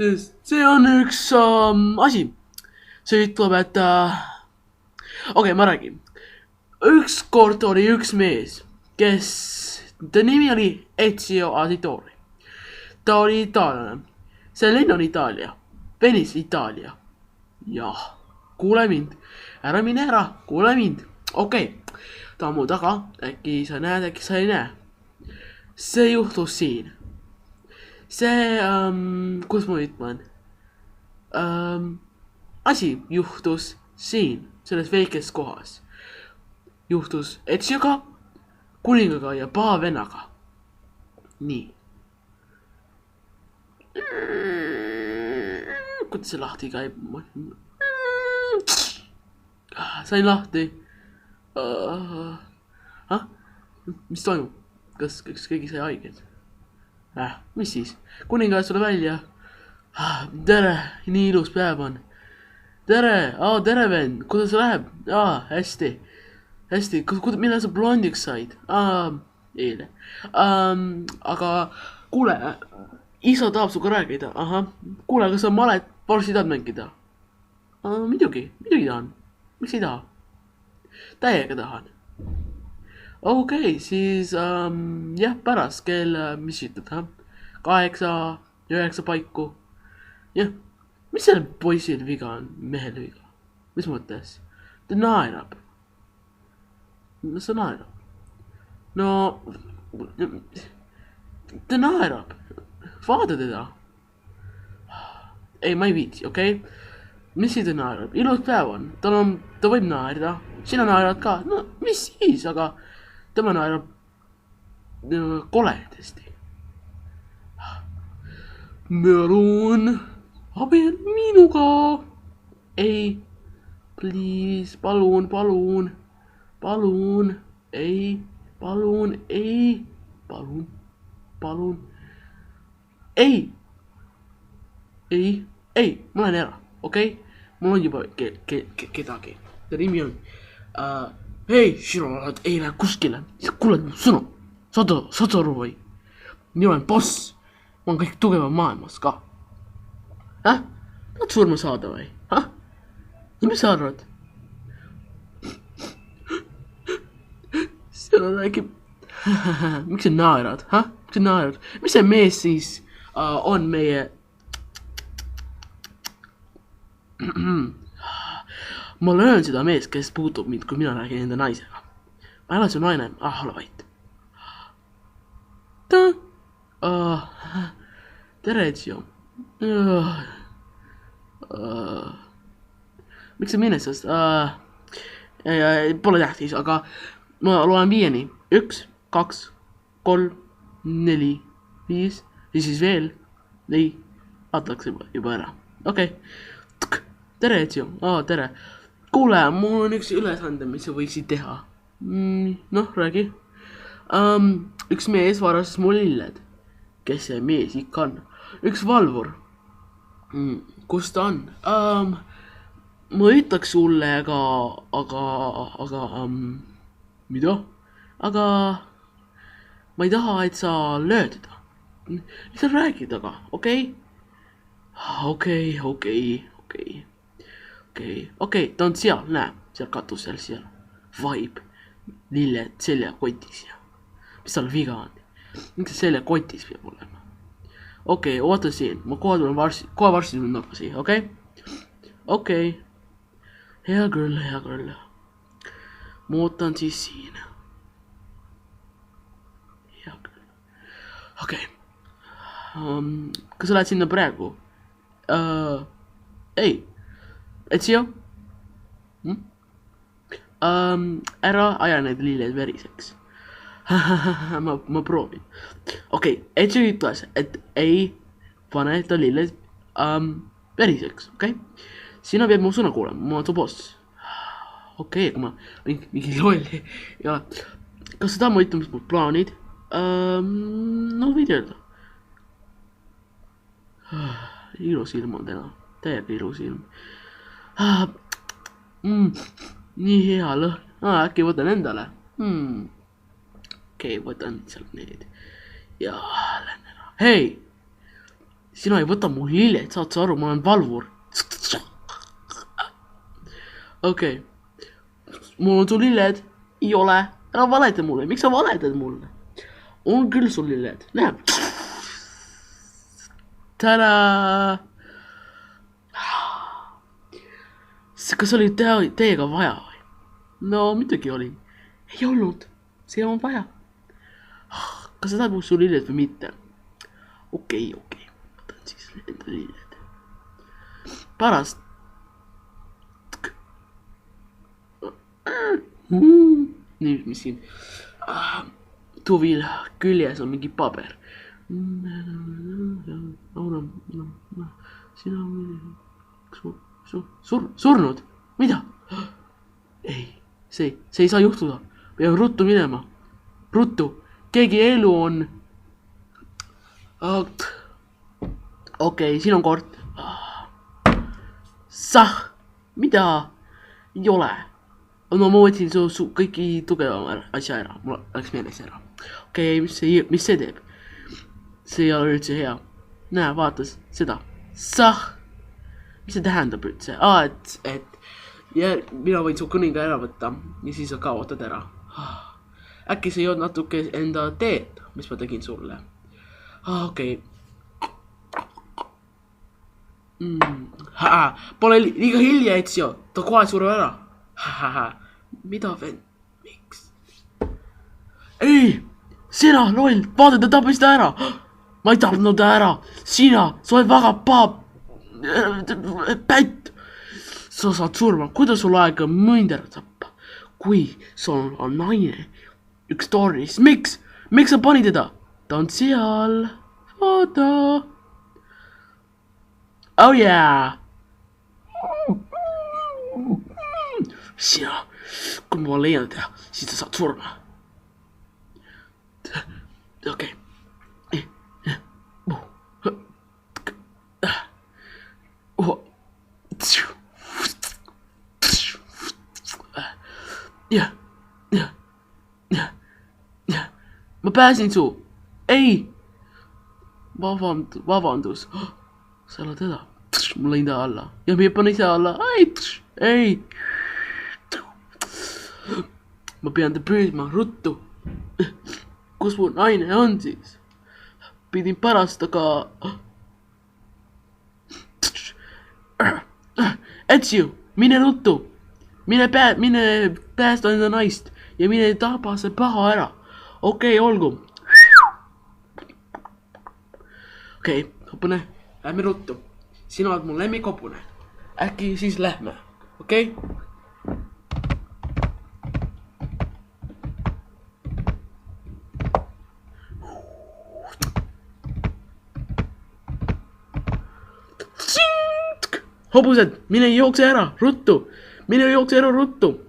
see on üks asi. See ütleb, et okei, ma räägin. Ükskord oli üks mees, kes, ta nimi oli Ezio Auditore. Ta oli itaallane. See linn on Itaalia. Venice, Itaalia. Jah, kuule mind. Ära mine ära, kuule mind. Okei, ta on mu taga. Äkki sa näed, äkki sa ei näe. See juhtus siin. See, kus ma ütlen? Asi juhtus siin, selles väikes kohas. Juhtus Ezioga, kuningaga ja pahavennaga. Nii. Kuidas see lahti käib? Sain lahti. Mis toimub? Kas keegi sai haiget? Mis siis? Kuningas tule välja. Tere, nii ilus päev on. Tere, tere vend, kuidas läheb? Hästi. Hästi, millal sa blondiks said? Eile. Aga kuule, isa tahab suga rääkida. Kuule, kas sa malet varsti tahad mängida? Muidugi tahan. Miks ei taha? Täiega tahan. Okei, siis jah, pärast kell, mis ütled, 8, 9 paiku. Jah, mis sellel poisil viga on, mehel viga? Mis mõttes? Ta naerab. Mis ta naerab? No, ta naerab. Vaata teda. Ei, ma ei viitsi, okei? Mis ta naerab? Ilus päev on. Ta võib naerda. Sina naerad ka. No, mis siis, aga tema naerab koledasti. Palun, abiellu minuga. Ei, please, palun. Ei, palun. Ei, ma lähen ära, okei? Mul on juba kedagi. Ta nimi on hei, sina oled eile kuskile. Sa kuuled mu sõnu. Saad aru või? Mina olen boss. Ma olen kõik tugevam maailmas ka. Tahad surma saada või? Ja mis sa arvad? Seda räägib. Miks sa naerad? Miks sa naerad? Mis see mees siis on meie... Ma löön seda mees, kes puutub mind, kui mina räägin enda naisega. Ma ei ole su naine, ole vait. Tere, Ezio. Miks sa mined sellest? Pole tähtis, aga ma loen 5-ni. 1, 2, 3, 4, 5 ja siis veel. Ei, vaataks juba ära. Okei. Tere, Ezio. Tere. Kuule, mul on üks ülesande, mis sa võiksid teha. Noh, räägi. Üks mees varastas mu lilled. Kes see mees ikka on? Üks valvur. Kus ta on? Ma ütleks sulle, aga, mida? Aga ma ei taha, et sa lööd teda. Lihtsalt räägi taga, okei? Okei, ta on seal, näe, seal katusel, seal. Vibe, lilled seljakotis ja. Mis tal viga on? Miks see seljakotis peab olema? Okei, oota siin, ma kohe varsti tulen tagasi, okei? Okei. Hea küll. Ma ootan siis siin. Hea küll. Okei. Kas sa lähed sinna praegu? Ei. Ezio? Ära aja need lilled veriseks. Ma proovin. Okei, Ezio ütles, et ei pane ta lilled veriseks, okei? Sina pead mu sõna kuulema, ma olen su boss. Okei, aga ma mingi lolli. Ja, kas sa tahad ma ütlema, mis mul plaanid? No, võid öelda. Ilus ilm on täna. Täiega ilus ilm. Nii hea lõhn. Äkki võtan endale. Okei, võtan sealt need. Ja lähen ära. Hei! sina ei võta mu lilled, saad sa aru, ma olen valvur. Okei. Mul on sul lilled. Ei ole. Ära valeta mulle. Miks sa valetad mulle? On küll sul lilled. Näe. Tada! Kas oli teiega vaja või? No, midagi oli. Ei olnud. See ei olnud vaja. Kas sa tahad mu sul lilled või mitte? Okei. Võtan siis enda lilled. Pärast. Nii, mis siin? Tuvil küljes on mingi paber. Sina surnud? Mida? Ei, see ei saa juhtuda. Pean ruttu minema. Ruttu. Keegi elu on. Okei, siin on kort. Mida? Ei ole. No ma võtsin su kõiki tugevama asja ära. Mul läks meeles ära. Okei, mis see teeb? See ei ole üldse hea. Näe, vaatas seda. Mis see tähendab üldse? Et mina võin su kuninga ära võtta ja siis sa kaotad ära. Äkki see ei olnud natuke enda teed, mis ma tegin sulle. Okei. Pole liiga hilja, Etsio. Ta kohe sureb ära. Mida vend? Miks? Ei! Sina, loll! Vaata, ta tapis ta ära! Ma ei tapnud ta ära! Sina! Sa oled väga pätt! Sa saad surma! Kuidas sul aega mõindera tappa? Kui sul on naine üks tornis, miks? Miks sa pani teda? Ta on seal! Vaata! Oh yeah! Sina, kui ma leian teda, siis ta saad surma. Okei. Ma pääsin su. Ei. Vabandus. Sa oled teda. Ma lõin ta alla. Ja ma hüppan ise alla. Ei. Ma pean ta püüdma ruttu. Kus mu naine on siis? Pidin pärast, aga... Etsio, mine ruttu. Mine päästa enda naist. Ja mine taba see paha ära. Okei, olgu. Okei, hopune. Lähme ruttu. Sina oled mu lemmikopune. Äkki siis lähme. Okei? Hobused, mine jookse ära, ruttu. Mine jookse ära, ruttu.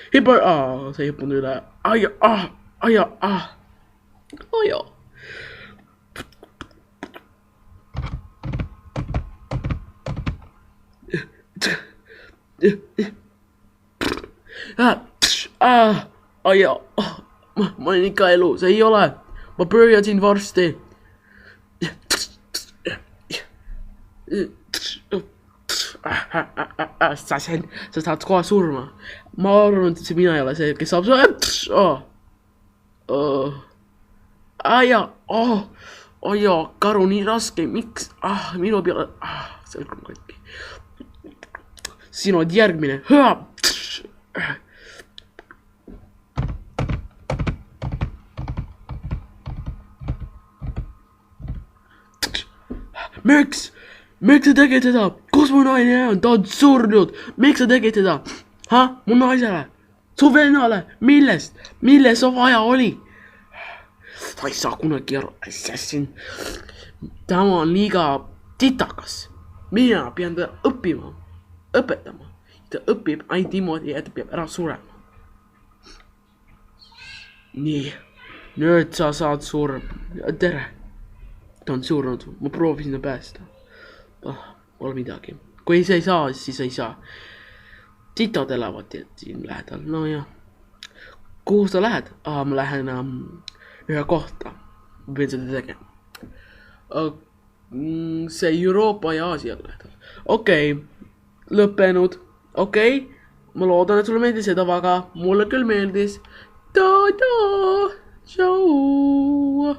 Hüppa, see ei hüppunud üle. Aja. Ma olen ikka elus, ei ole. Ma pöörjasin varsti. Sa saad kohe surma. Ma arvan, et see mina ei ole see, kes saab karu nii raske, miks? Minu peale, selg on katki. Sina oled järgmine. Miks sa tegid seda? Kus mu naine on? Ta on surnud. Miks sa tegid seda? Mu naisele? Su vennale? Millest on vaja oli? Ta ei saa kunagi aru. Assassin. Ta on liiga titakas. Mina pean ta õpetama. Ta õpib ainult niimoodi, et ta peab ära surema. Nii. Nüüd sa saad surma. Tere. Ta on surnud. Ma proovisin ta päästa. Pole midagi. Kui sa ei saa, siis ei saa. Titad elavad siin lähedal. No jah. Kuhu sa lähed? Ma lähen ühe kohta. ma pean seda tegema. See Euroopa ja Aasia lähedal. Okei, lõppenud. Okei, ma loodan, et sulle meeldis seda väga. Mulle küll meeldis. Ta-daa, tšau.